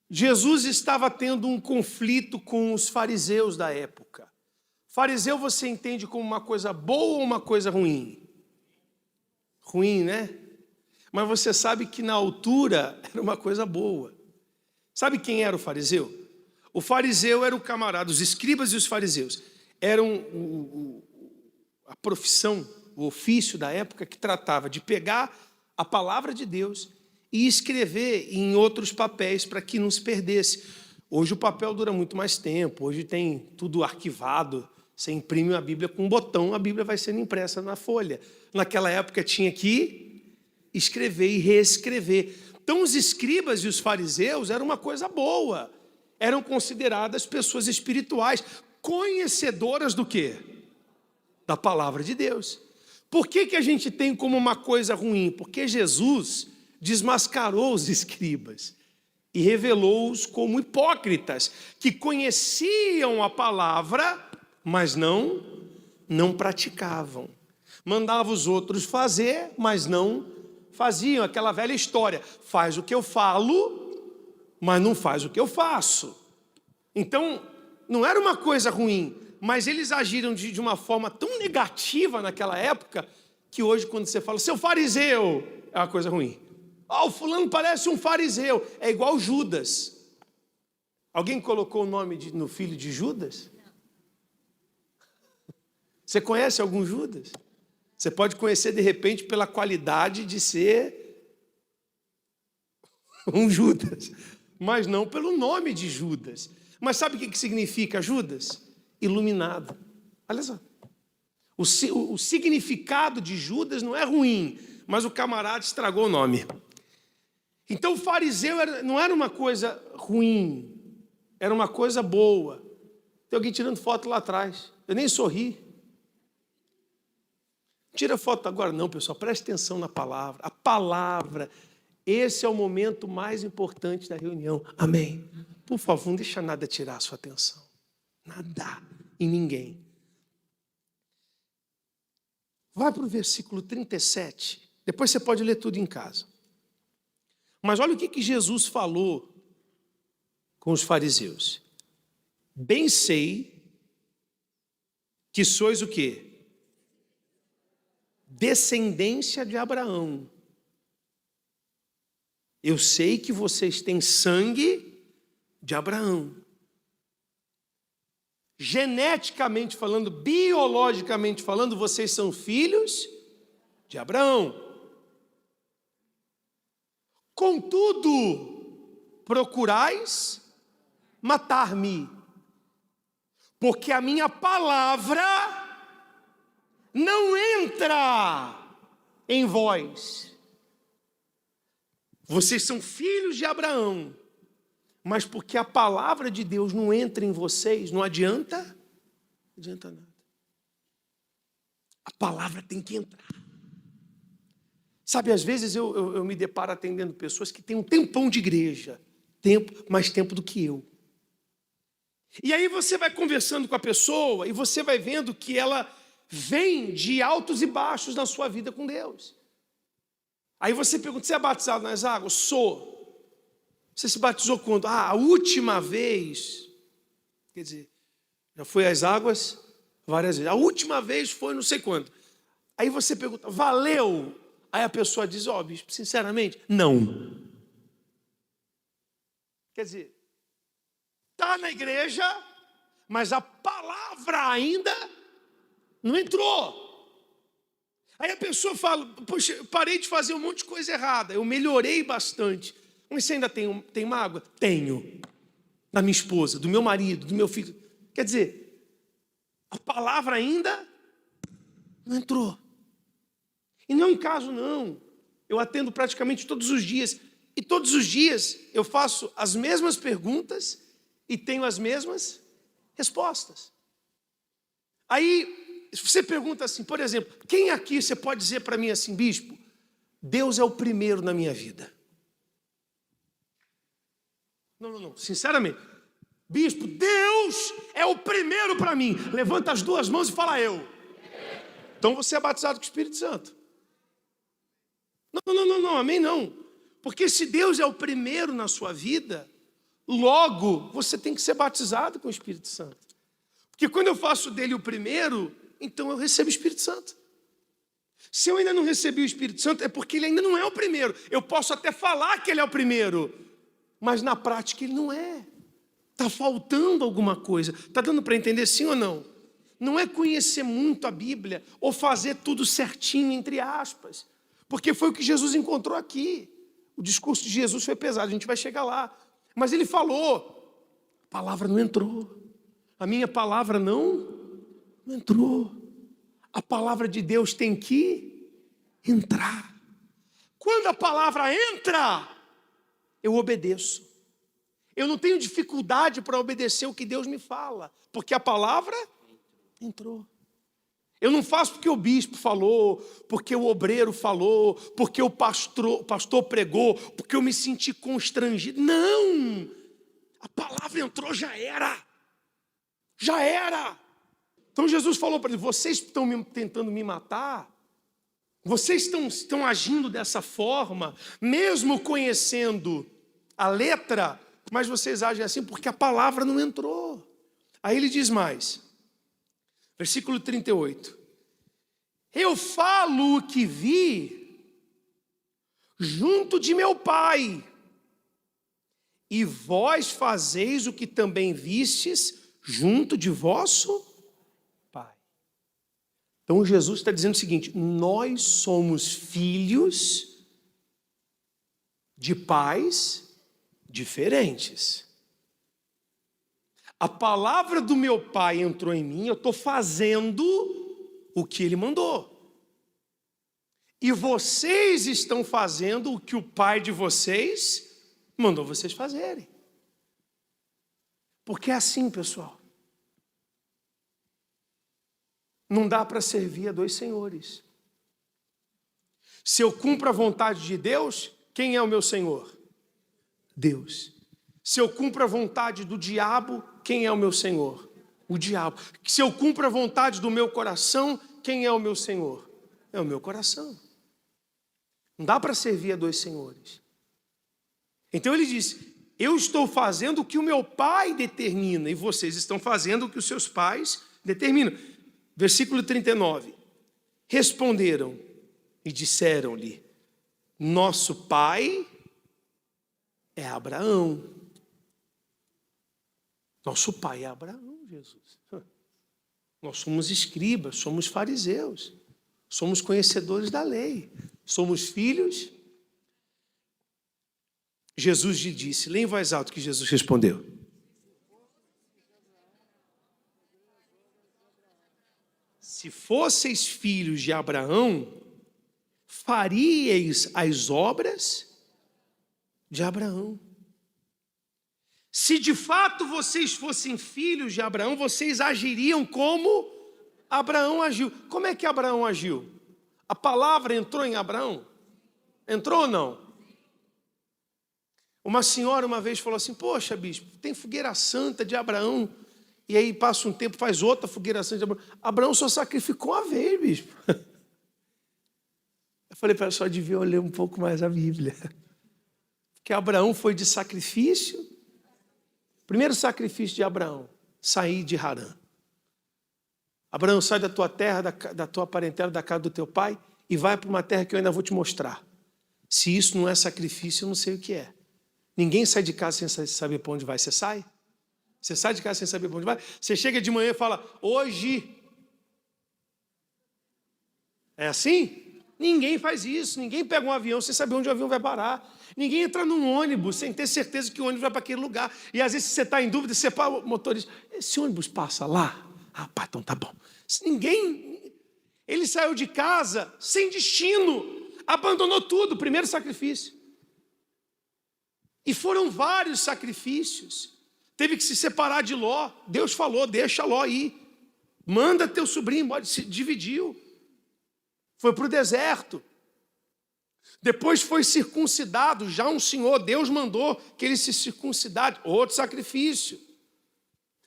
Jesus estava tendo um conflito com os fariseus da época. Fariseu você entende como uma coisa boa ou uma coisa ruim? Ruim, né? Mas você sabe que na altura era uma coisa boa. Sabe quem era o fariseu? O fariseu era o camarada, os escribas e os fariseus. Eram a profissão, o ofício da época que tratava de pegar a palavra de Deus e escrever em outros papéis para que não se perdesse. Hoje o papel dura muito mais tempo, hoje tem tudo arquivado, você imprime a Bíblia com um botão, a Bíblia vai sendo impressa na folha. Naquela época tinha que escrever e reescrever. Então os escribas e os fariseus eram uma coisa boa, eram consideradas pessoas espirituais, conhecedoras do quê? Da palavra de Deus. Por que a gente tem como uma coisa ruim? Porque Jesus desmascarou os escribas e revelou-os como hipócritas, que conheciam a palavra, mas não praticavam. Mandava os outros fazer, mas não faziam. Aquela velha história, faz o que eu falo, mas não faz o que eu faço. Então, não era uma coisa ruim, mas eles agiram de uma forma tão negativa naquela época, que hoje quando você fala, seu fariseu, é uma coisa ruim. O fulano parece um fariseu, é igual Judas. Alguém colocou o nome no filho de Judas? Não. Você conhece algum Judas? Você pode conhecer de repente pela qualidade de ser um Judas, mas não pelo nome de Judas. Mas sabe o que significa Judas? Iluminado. Olha só. O significado de Judas não é ruim, mas o camarada estragou o nome. Então o fariseu não era uma coisa ruim, era uma coisa boa. Tem alguém tirando foto lá atrás, eu nem sorri. Tira foto agora não, pessoal, preste atenção na palavra. A palavra, esse é o momento mais importante da reunião. Amém. Por favor, não deixa nada tirar a sua atenção. Nada e ninguém. Vai para o versículo 37. Depois você pode ler tudo em casa. Mas olha o que Jesus falou com os fariseus. Bem sei que sois o quê? Descendência de Abraão. Eu sei que vocês têm sangue de Abraão. Geneticamente falando, biologicamente falando, vocês são filhos de Abraão. Contudo, procurais matar-me, porque a minha palavra não entra em vós. Vocês são filhos de Abraão, mas porque a palavra de Deus não entra em vocês, não adianta nada. A palavra tem que entrar. Sabe, às vezes eu me deparo atendendo pessoas que têm um tempão de igreja, mais tempo do que eu. E aí você vai conversando com a pessoa e você vai vendo que ela vem de altos e baixos na sua vida com Deus. Aí você pergunta, você é batizado nas águas? Sou. Você se batizou quando? A última vez, quer dizer, já foi às águas várias vezes. A última vez foi não sei quando. Aí você pergunta, valeu? Aí a pessoa diz, bispo, sinceramente, não. Quer dizer, está na igreja, mas a palavra ainda não entrou. Aí a pessoa fala, poxa, eu parei de fazer um monte de coisa errada, eu melhorei bastante. Mas você ainda tem mágoa? Tenho. Da minha esposa, do meu marido, do meu filho. Quer dizer, a palavra ainda não entrou. E não é um caso, não. Eu atendo praticamente todos os dias. E todos os dias eu faço as mesmas perguntas e tenho as mesmas respostas. Aí você pergunta assim, por exemplo, quem aqui você pode dizer para mim assim, bispo, Deus é o primeiro na minha vida? Não, sinceramente. Bispo, Deus é o primeiro para mim. Levanta as duas mãos e fala eu. Então você é batizado com o Espírito Santo. Não, amém não. Porque se Deus é o primeiro na sua vida, Logo, você tem que ser batizado com o Espírito Santo. Porque quando eu faço dele o primeiro, então eu recebo o Espírito Santo. Se eu ainda não recebi o Espírito Santo, é porque ele ainda não é o primeiro. Eu posso até falar que ele é o primeiro, mas na prática ele não é. Está faltando alguma coisa. Está dando para entender sim ou não? Não é conhecer muito a Bíblia ou fazer tudo certinho, entre aspas. Porque foi o que Jesus encontrou aqui. O discurso de Jesus foi pesado, a gente vai chegar lá. Mas ele falou, a palavra não entrou. A minha palavra não entrou. A palavra de Deus tem que entrar. Quando a palavra entra, eu obedeço. Eu não tenho dificuldade para obedecer o que Deus me fala, porque a palavra entrou. Eu não faço porque o bispo falou, porque o obreiro falou, porque o pastor pregou, porque eu me senti constrangido. Não! A palavra entrou, já era. Já era. Então Jesus falou para ele, vocês estão tentando me matar? Vocês estão agindo dessa forma, mesmo conhecendo a letra, mas vocês agem assim porque a palavra não entrou. Aí ele diz mais, versículo 38. Eu falo o que vi junto de meu Pai, e vós fazeis o que também vistes junto de vosso Pai. Então Jesus está dizendo o seguinte, nós somos filhos de pais diferentes. A palavra do meu Pai entrou em mim, eu estou fazendo o que Ele mandou. E vocês estão fazendo o que o Pai de vocês mandou vocês fazerem. Porque é assim, pessoal. Não dá para servir a dois senhores. Se eu cumpro a vontade de Deus, quem é o meu Senhor? Deus. Se eu cumpro a vontade do diabo, quem é o meu Senhor? O diabo. Se eu cumpro a vontade do meu coração, quem é o meu Senhor? É o meu coração. Não dá para servir a dois senhores. Então ele diz, eu estou fazendo o que o meu Pai determina, e vocês estão fazendo o que os seus pais determinam. Versículo 39. Responderam e disseram-lhe, nosso pai é Abraão. Nosso pai é Abraão, Jesus. Nós somos escribas, somos fariseus, somos conhecedores da lei, somos filhos. Jesus lhe disse, lê em voz alta que Jesus respondeu. Se fosseis filhos de Abraão, faríeis as obras de Abraão. Se de fato vocês fossem filhos de Abraão, vocês agiriam como Abraão agiu. Como é que Abraão agiu? A palavra entrou em Abraão? Entrou ou não? Uma senhora uma vez falou assim, poxa bispo, tem fogueira santa de Abraão, e aí passa um tempo, faz outra fogueira santa de Abraão. Abraão só sacrificou uma vez, bispo. Eu falei para ela, só devia ler um pouco mais a Bíblia. Porque Abraão foi de sacrifício. Primeiro sacrifício de Abraão, sair de Harã. Abraão, sai da tua terra, da tua parentela, da casa do teu pai, e vai para uma terra que eu ainda vou te mostrar. Se isso não é sacrifício, eu não sei o que é. Ninguém sai de casa sem saber para onde vai. Você sai? Você sai de casa sem saber para onde vai? Você chega de manhã e fala, hoje. É assim? Ninguém faz isso. Ninguém pega um avião sem saber onde o avião vai parar. Ninguém entra num ônibus sem ter certeza que o ônibus vai para aquele lugar. E às vezes você está em dúvida, você fala, motorista, esse ônibus passa lá? Ah, pá, então tá bom. Ninguém. Ele saiu de casa sem destino. Abandonou tudo. Primeiro sacrifício. E foram vários sacrifícios. Teve que se separar de Ló. Deus falou, deixa Ló ir. Manda teu sobrinho embora. Se dividiu. Foi para o deserto. Depois foi circuncidado. Já um senhor, Deus mandou que ele se circuncidasse. Outro sacrifício.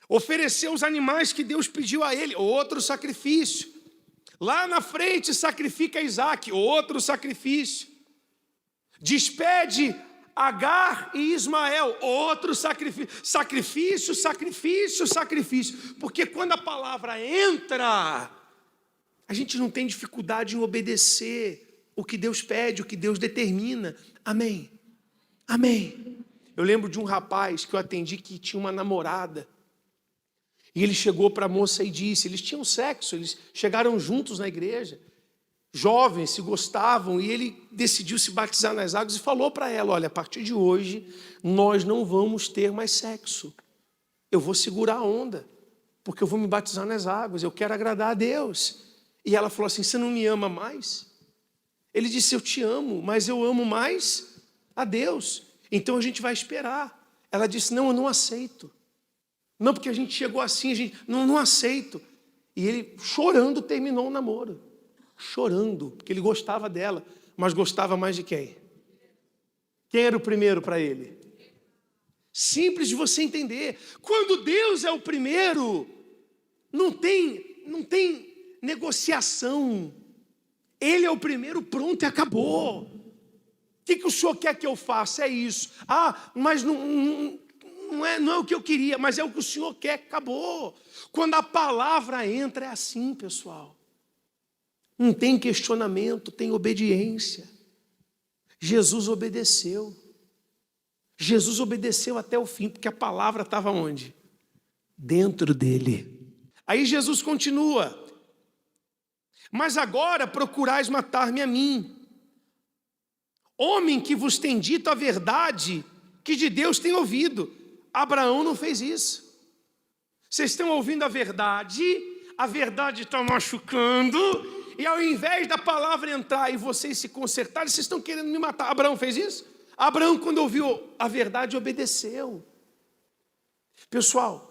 Ofereceu os animais que Deus pediu a ele. Outro sacrifício. Lá na frente sacrifica Isaac. Outro sacrifício. Despede Agar e Ismael, outro sacrifício, porque quando a palavra entra, a gente não tem dificuldade em obedecer o que Deus pede, o que Deus determina. Amém, amém. Eu lembro de um rapaz que eu atendi que tinha uma namorada, e ele chegou para a moça e disse, eles tinham sexo, eles chegaram juntos na igreja, jovens, se gostavam, e ele decidiu se batizar nas águas e falou para ela, olha, a partir de hoje, nós não vamos ter mais sexo. Eu vou segurar a onda, porque eu vou me batizar nas águas, eu quero agradar a Deus. E ela falou assim, você não me ama mais? Ele disse, eu te amo, mas eu amo mais a Deus. Então a gente vai esperar. Ela disse, não, eu não aceito. Não, porque a gente chegou assim, a gente não aceito. E ele, chorando, terminou o namoro. Chorando, porque ele gostava dela, mas gostava mais de quem? Quem era o primeiro para ele? Simples de você entender. Quando Deus é o primeiro, não tem negociação. Ele é o primeiro, pronto e acabou. O que o senhor quer que eu faça? É isso. Ah, mas não é o que eu queria, mas é o que o senhor quer, acabou. Quando a palavra entra, é assim, pessoal. Não tem questionamento, tem obediência. Jesus obedeceu. Jesus obedeceu até o fim, porque a palavra estava onde? Dentro dele. Aí Jesus continua. Mas agora procurais matar-me a mim, homem que vos tem dito a verdade, que de Deus tem ouvido. Abraão não fez isso. Vocês estão ouvindo a verdade está machucando, e ao invés da palavra entrar e vocês se consertarem, vocês estão querendo me matar. Abraão fez isso? Abraão, quando ouviu a verdade, obedeceu. Pessoal,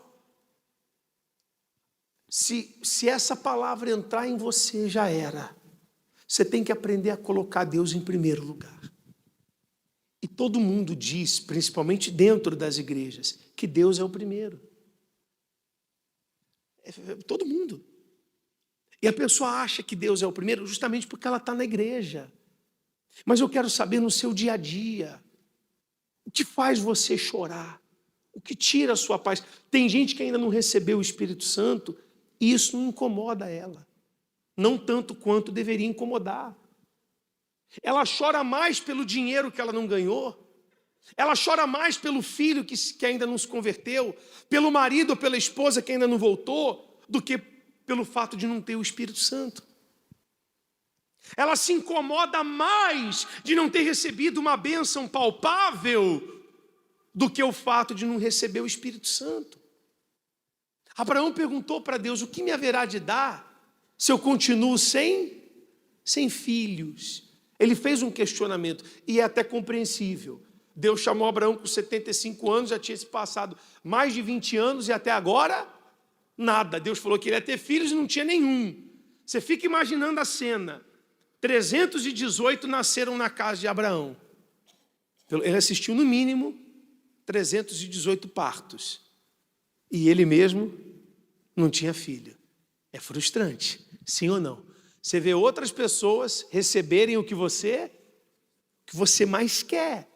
se essa palavra entrar em você, já era. Você tem que aprender a colocar Deus em primeiro lugar. E todo mundo diz, principalmente dentro das igrejas, que Deus é o primeiro. Todo mundo. E a pessoa acha que Deus é o primeiro justamente porque ela está na igreja. Mas eu quero saber no seu dia a dia, o que faz você chorar? O que tira a sua paz? Tem gente que ainda não recebeu o Espírito Santo e isso não incomoda ela. Não tanto quanto deveria incomodar. Ela chora mais pelo dinheiro que ela não ganhou. Ela chora mais pelo filho que ainda não se converteu, pelo marido ou pela esposa que ainda não voltou, do que pelo fato de não ter o Espírito Santo. Ela se incomoda mais de não ter recebido uma bênção palpável do que o fato de não receber o Espírito Santo. Abraão perguntou para Deus, o que me haverá de dar se eu continuo sem filhos? Ele fez um questionamento, e é até compreensível. Deus chamou Abraão com 75 anos, já tinha se passado mais de 20 anos, e até agora, nada. Deus falou que ele ia ter filhos e não tinha nenhum. Você fica imaginando a cena. 318 nasceram na casa de Abraão. Ele assistiu, no mínimo, 318 partos. E ele mesmo não tinha filho. É frustrante, sim ou não? Você vê outras pessoas receberem o que você mais quer.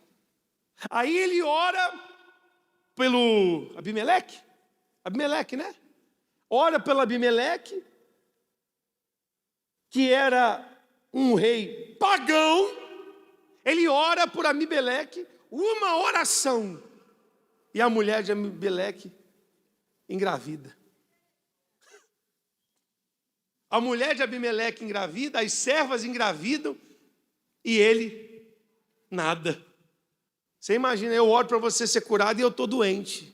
Aí ele ora pelo Abimeleque, né? Ora pelo Abimeleque, que era um rei pagão. Ele ora por Abimeleque, uma oração, e a mulher de Abimeleque engravida. A mulher de Abimeleque engravida, as servas engravidam, e ele, nada. Você imagina, eu oro para você ser curado e eu estou doente.